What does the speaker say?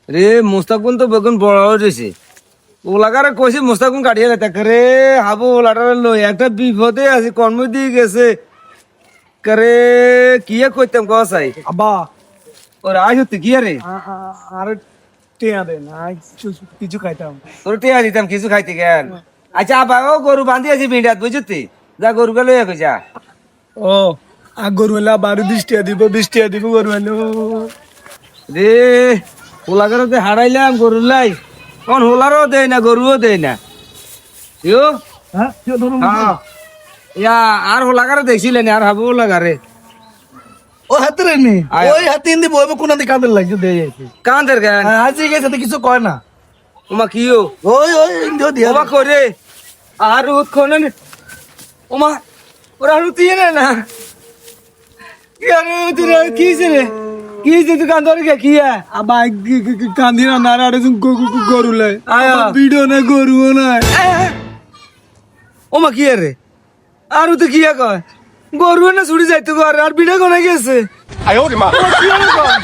রে মোস্তাকুন তো বেগুন বড় হয়েছে ওলাকারে কইছি মোস্তাকুন কাটিয়ে গেছে করে হাবু ওলাটারে লই একটা বিপদে আছে কর্ম দিয়ে গেছে করে কি কইতাম কসাই আব্বা ওর আজ হতে কি রে আর টিয়া দেন কিছু খাইতাম তোর টিয়া দিতাম কিছু খাইতে গেল আচ্ছা আবা ও গরু বান্ধি আছি বিড়াত বুঝতি যা গরুকে লইয়া কইছা ও আর গরু এলা 20 টিয়া দিব গরু এলো রে ওলাকারে তো হারাইলাম গরুর লাই কোন হোলারও দেয় না গরুও দেয় না ইয়ো হ্যাঁ ধরুন হ্যাঁ ইয়া আর হোলাকারে দেখছিলেন আর হাবু হোলাকারে ও হাতে রেনি আয়। ওই হাতে ইন্দি বইবে কোন দিকে কাঁদের লাগছে দেই আছে কান্দের কেন আজ গেছে তো কিছু কয় না ওমা কিও ওই ইন্দিও দিয়া ওমা করে আর উৎখনন ওমা ওরা রুতিয়ে না কি আর তুই কি রে কি যে তুই কান্দর কে কি আবা কান্দি না নারা আরে গরু লাই আয়া। ভিডিও না গরু না ওমা কি রে আর তুই কি কয় গরু না ছুটি যাইতে কর আর বিড়া কোনে গেছে哎呦我的妈！ কি আর কয়